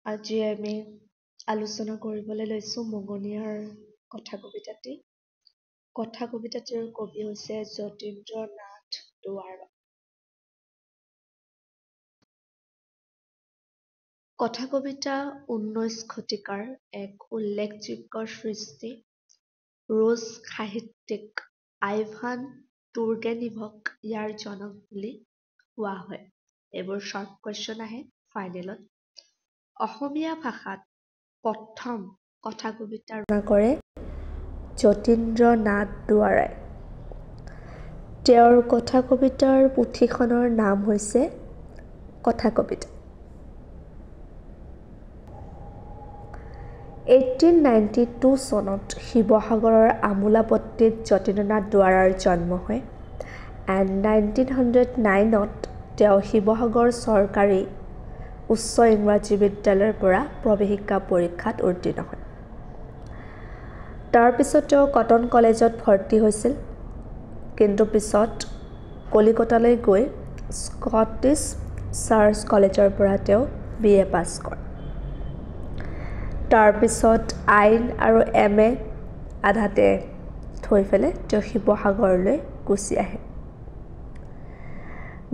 আজি আমি আলোচনা কৰিবলৈ লৈছোঁ মগনিয়াৰ কথা কবিতাটি। কথা কবিতাটিৰ কবি হৈছে যতীন্দ্ৰ নাথ দুৱৰা। কথা কবিতা 19 শতিকাৰ এক উল্লেখযোগ্য সৃষ্টি। ৰুছ সাহিত্যিক আইভান তুৰ্গেনিভক ইয়াৰ জনক বুলি কোৱা হয়। এইবোৰ শ্বৰ্ট কুৱেশ্যন আহে ফাইনেলত। অসমীয়া ভাষাত প্ৰথম কথা কবিতা ৰচনা কৰে যতীন্দ্ৰ নাথ দুৱৰাই। তেওঁৰ কথা কবিতাৰ পুথিখনৰ নাম হৈছে কথা কবিতা। 1892 চনত শিৱসাগৰৰ আমোলাপট্টিত যতীন্দ্ৰনাথ দুৱৰাৰ জন্ম হয়। এণ্ড 1909ত তেওঁ শিৱসাগৰ চৰকাৰী উচ্চ ইংৰাজী বিদ্যালয়ৰ পৰা প্ৰৱেশিকা পৰীক্ষাত উত্তীৰ্ণ হয়। তাৰপিছত তেওঁ কটন কলেজত ভৰ্তি হৈছিল, কিন্তু পিছত কলিকতালৈ গৈ স্কটিছ চাৰ্চ কলেজৰ পৰা তেওঁ BA পাছ কৰে। তাৰপিছত আইন আৰু MA আধাতে থৈ পেলাই তেওঁ শিৱসাগৰলৈ গুচি আহে।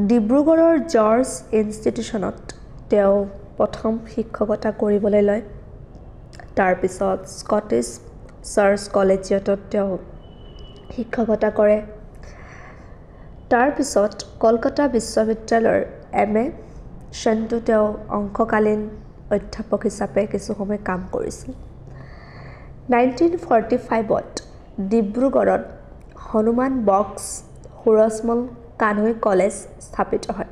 ডিব্ৰুগড়ৰ জৰ্জ ইনষ্টিটিউশ্যনত তেওঁ প্ৰথম শিক্ষকতা কৰিবলৈ লয়। তাৰপিছত স্কটিছ চাৰ্চ কলেজিয়েটত তেওঁ শিক্ষকতা কৰে। তাৰপিছত কলকাতা বিশ্ববিদ্যালয়ৰ MA শ্ৰেণীতো তেওঁ অংশকালীন অধ্যাপক হিচাপে কিছু সময় কাম কৰিছিল। 1945ত ডিব্ৰুগড়ত হনুমান বক্স সুৰজমল কানৈ কলেজ স্থাপিত হয়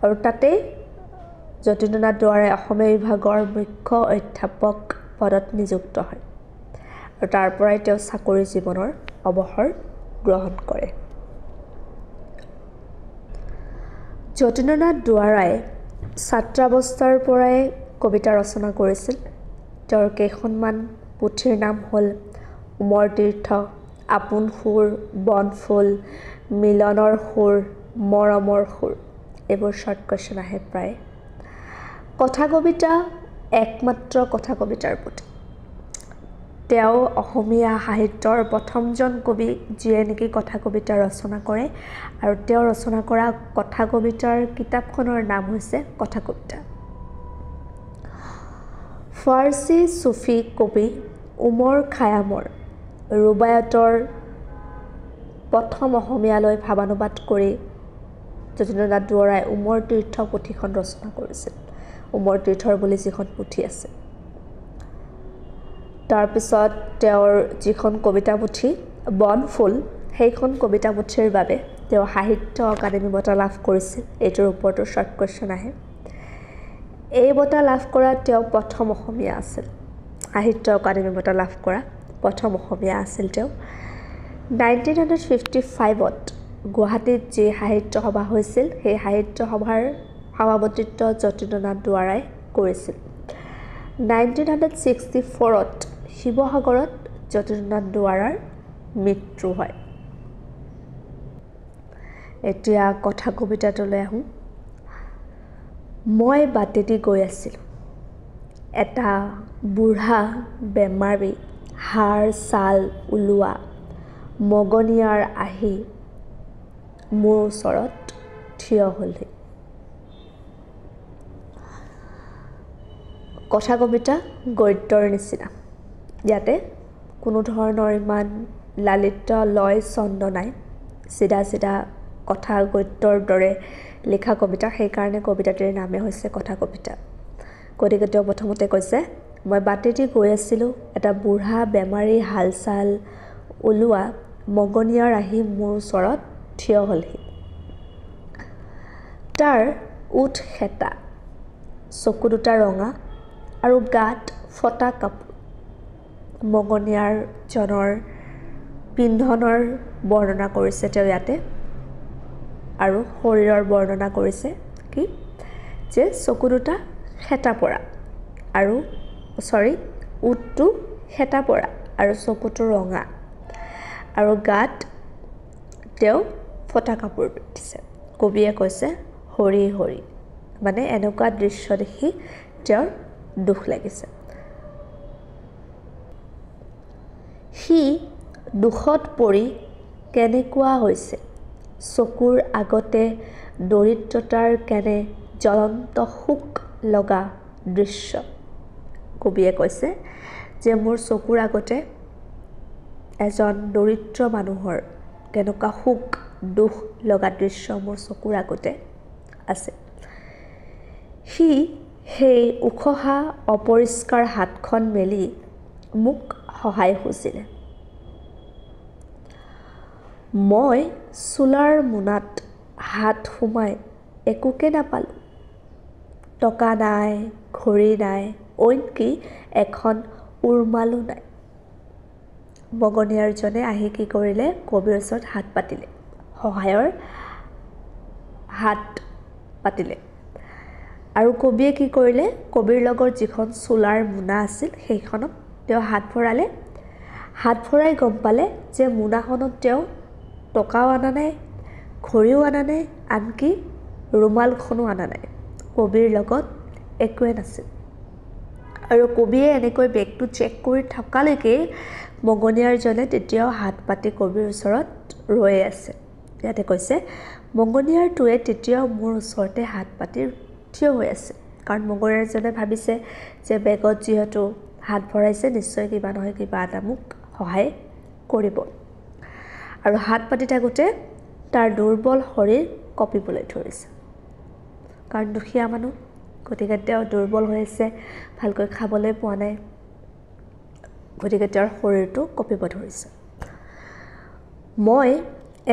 আৰু তাতেই যতীন্দ্ৰনাথ দুৱৰাই অসমীয়া বিভাগৰ মুখ্য অধ্যাপক পদত নিযুক্ত হয় আৰু তাৰ পৰাই তেওঁ চাকৰি জীৱনৰ অৱসৰ গ্ৰহণ কৰে। যতীন্দ্ৰনাথ দুৱৰাই ছাত্ৰাৱস্থাৰ পৰাই কবিতা ৰচনা কৰিছিল। তেওঁৰ কেইখনমান পুথিৰ নাম হ'ল উমৰ তীৰ্থ, আপোন সুৰ, বনফুল, মিলনৰ সুৰ, মৰমৰ সুৰ। এইবোৰ শ্বৰ্ট কুৱেশ্যন আহে প্ৰায়। কথা কবিতা একমাত্ৰ কথা কবিতাৰ পুথি। তেওঁ অসমীয়া সাহিত্যৰ প্ৰথমজন কবি যিয়ে নেকি কথা কবিতা ৰচনা কৰে আৰু তেওঁ ৰচনা কৰা কথা কবিতাৰ কিতাপখনৰ নাম হৈছে কথা কবিতা। ফাৰ্চী চুফী কবি উমৰ খায়ামৰ ৰুবায়তৰ প্ৰথম অসমীয়ালৈ ভাৱানুবাদ কৰি যতীন্দ্ৰনাথ দুৱৰাই উমৰ তীৰ্থ পুথিখন ৰচনা কৰিছিল। উমৰ তীৰ্থৰ বুলি যিখন পুথি আছে। তাৰপিছত তেওঁৰ যিখন কবিতা পুথি বনফুল, সেইখন কবিতা পুথিৰ বাবে তেওঁ সাহিত্য অকাডেমী বঁটা লাভ কৰিছিল। এইটোৰ ওপৰতো শ্বৰ্ট কুৱেশ্যন আহে। এই বঁটা লাভ কৰা তেওঁ প্ৰথম অসমীয়া আছিল। সাহিত্য অকাডেমী বঁটা লাভ কৰা প্ৰথম অসমীয়া আছিল তেওঁ। 1955ত গুৱাহাটীত যি সাহিত্য সভা হৈছিল, সেই সাহিত্য সভাৰ সভাপতিত্ব যতীন্দ্ৰনাথ দুৱৰাই কৰিছিল। 1964ত শিৱসাগৰত যতীন্দ্ৰনাথ দুৱৰাৰ মৃত্যু হয়। এতিয়া কথা কবিতাটোলৈ আহোঁ। মই বাটেদি গৈ আছিলোঁ, এটা বুঢ়া বেমাৰী হাড় ছাল ওলোৱা মগনিয়াৰ আহি মোৰ ওচৰত থিয় হ'লহি। কথা কবিতা গদ্যৰ নিচিনা। ইয়াতে কোনো ধৰণৰ ইমান লালিত্য লয় ছন্দ নাই। চিধা চিধা কথা গদ্যৰ দৰে লিখা কবিতা, সেইকাৰণে কবিতাটিৰ নামে হৈছে কথা কবিতা। গতিকে তেওঁ প্ৰথমতে কৈছে, মই বাটেদি গৈ আছিলোঁ, এটা বুঢ়া বেমাৰী হাল ছাল ওলোৱা মগনিয়াৰ আহি মোৰ ওচৰত থিয় হ'লহি। তাৰ ওঠ শেঁতা, চকু দুটা ৰঙা আৰু গাত ফটা কাপোৰ। মগনিয়াৰ জনৰ পিন্ধনৰ বৰ্ণনা কৰিছে তেওঁ ইয়াতে, আৰু শৰীৰৰ বৰ্ণনা কৰিছে কি যে চকু দুটা শেঁতা পৰা আৰু ওঠটো শেঁতা পৰা আৰু চকুটো ৰঙা আৰু গাত তেওঁ ফটা কাপোৰ পিন্ধিছে। কবিয়ে কৈছে হৰি হৰি, মানে এনেকুৱা দৃশ্য দেখি তেওঁৰ দুখ লাগিছে। সি দুখত পৰি কেনেকুৱা হৈছে, চকুৰ আগতে দৰিদ্ৰতাৰ কেনে জ্বলন্ত শোক লগা দৃশ্য। কবিয়ে কৈছে যে মোৰ চকুৰ আগতে এজন দৰিদ্ৰ মানুহৰ কেনেকুৱা শোক দুখ লগা দৃশ্য মোৰ চকুৰ আগতে আছে। সি সেই উখহা অপৰিষ্কাৰ হাতখন মেলি মোক সহায় খুজিলে। মই চোলাৰ মোনাত হাত সুমাই একোকে নাপালোঁ। টকা নাই, ঘড়ী নাই, অইনকি এখন উৰুমালো নাই। মগনীয়াৰজনে আহি কি কৰিলে, কবিৰ ওচৰত হাত পাতিলে, সহায়ৰ হাত পাতিলে। আৰু কবিয়ে কি কৰিলে, কবিৰ লগত যিখন চোলাৰ মোনা আছিল সেইখনত তেওঁ হাত ভৰালে। হাত ভৰাই গম পালে যে মোনাখনত তেওঁ টকাও অনা নাই, ঘড়ীও অনা নাই, আনকি ৰুমালখনো অনা নাই। কবিৰ লগত একোৱে নাছিল। আৰু কবিয়ে এনেকৈ বেগটো চেক কৰি থকালৈকে মগনীয়াৰজনে তেতিয়াও হাত পাতি কবিৰ ওচৰত ৰৈ আছে। ইয়াতে কৈছে মগনীয়াৰটোৱে তেতিয়াও মোৰ ওচৰতে হাত পাতি থিয় হৈ আছে, কাৰণ মগনীয়াৰজনে ভাবিছে যে বেগত যিহেতু হাত ভৰাইছে নিশ্চয় কিবা নহয় কিবা এটা মোক সহায় কৰিব। আৰু হাত পাতি থাকোঁতে তাৰ দুৰ্বল শৰীৰ কঁপিবলৈ ধৰিছে, কাৰণ দুখীয়া মানুহ, গতিকে তেওঁ দুৰ্বল হৈ আছে, ভালকৈ খাবলৈ পোৱা নাই, গতিকে তেওঁৰ শৰীৰটো কঁপিব ধৰিছে। মই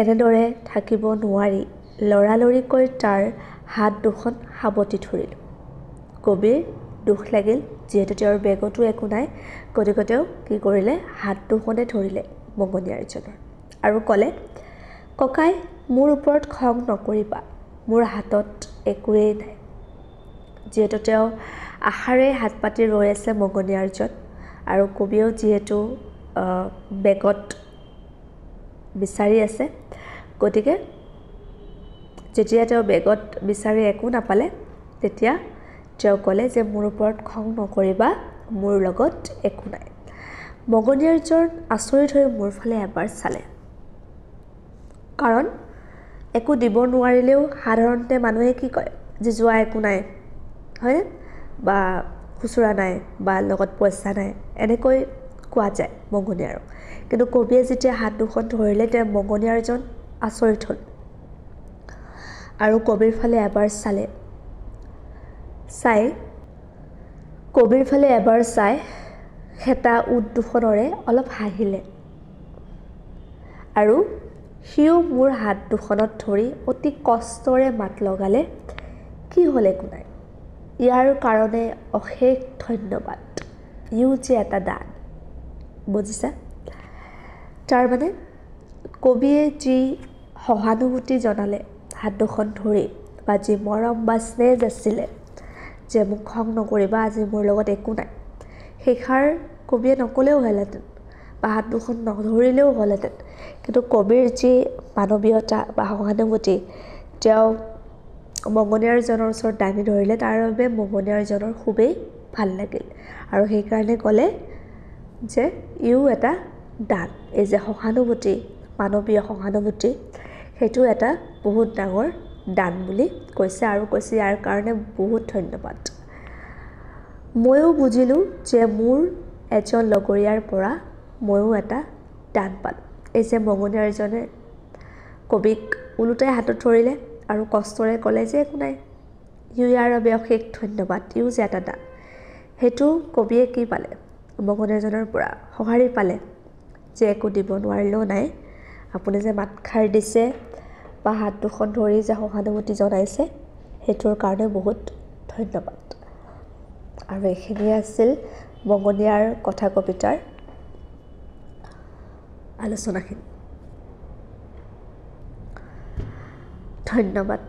এনেদৰে থাকিব নোৱাৰি লৰালৰিকৈ তাৰ হাত দুখন সাৱটি ধৰিলোঁ। কবিৰ দুখ লাগিল, যিহেতু তেওঁৰ বেগতো একো নাই, গতিকে তেওঁ কি কৰিলে, হাত দুখনে ধৰিলে মগনীয়াৰজনৰ আৰু ক'লে, ককাই মোৰ ওপৰত খং নকৰিবা, মোৰ হাতত একোৱেই নাই। যিহেতু তেওঁ আশাৰে হাত পাতি ৰৈ আছে মগনীয়াৰজন, আৰু কবিয়েও যিহেতু বেগত বিচাৰি আছে, গতিকে যেতিয়া তেওঁ বেগত বিচাৰি একো নাপালে, তেতিয়া তেওঁ ক'লে যে মোৰ ওপৰত খং নকৰিবা, মোৰ লগত একো নাই। মগনীয়াৰজন আচৰিত হৈ মোৰ ফালে এবাৰ চালে, কাৰণ একো দিব নোৱাৰিলেও সাধাৰণতে মানুহে কি কয় যে যোৱা একো নাই, হয়নে, বা খুচুৰা নাই, বা লগত পইচা নাই, এনেকৈ কোৱা যায় মগনীয়াৰক। কিন্তু কবিয়ে যেতিয়া হাত দুখন ধৰিলে, তেওঁ মগনীয়াৰজন আচৰিত হ'ল আৰু কবিৰ ফালে এবাৰ চালে। কবিৰ ফালে এবাৰ চাই হেতা উঠ দুখনৰে অলপ হাঁহিলে আৰু সিও মোৰ হাত দুখনত ধৰি অতি কষ্টৰে মাত লগালে, কি হ'ল একো নাই, ইয়াৰ কাৰণে অশেষ ধন্যবাদ, ইও যে এটা দান। বুজিছা? তাৰমানে কবিয়ে যি সহানুভূতি জনালে হাত দুখন ধৰি, বা যি মৰম বা স্নেহ আছিলে যে মোক খং নকৰিবা, আজি মোৰ লগত একো নাই, সেইষাৰ কবিয়ে নক'লেও হ'লহেঁতেন বা হাত দুখন নধৰিলেও হ'লহেঁতেন, কিন্তু কবিৰ যি মানৱীয়তা বা সহানুভূতি তেওঁ মগনীয়াৰজনৰ ওচৰত দাঙি ধৰিলে, তাৰ বাবে মগনীয়াৰজনৰ খুবেই ভাল লাগিল আৰু সেইকাৰণে ক'লে যে ইও এটা দান। এই যে সহানুভূতি, মানৱীয় সহানুভূতি, সেইটো এটা বহুত ডাঙৰ দান বুলি কৈছে, আৰু কৈছে ইয়াৰ কাৰণে বহুত ধন্যবাদ। ময়ো বুজিলোঁ যে মোৰ এজন লগৰীয়াৰ পৰা ময়ো এটা দান পালোঁ। এই যে মগনীয়াৰজনে কবিক ওলোটাই হাতত ধৰিলে আৰু কষ্টৰে ক'লে যে একো নাই, ইও ইয়াৰ বাবে অশেষ ধন্যবাদ, ইও যে এটা দান। সেইটো কবিয়ে কি পালে, মগনীয়াৰজনৰ পৰা সঁহাৰি পালে যে একো দিব নোৱাৰিলেও নাই, আপুনি যে মাতষাৰ দিছে বা হাত দুখন ধৰি যে সহানুভূতি জনাইছে, সেইটোৰ কাৰণে বহুত ধন্যবাদ। আৰু এইখিনিয়ে আছিল মগনীয়াৰ কথা কবিতাৰ আলোচনাখিনি। ধন্যবাদ।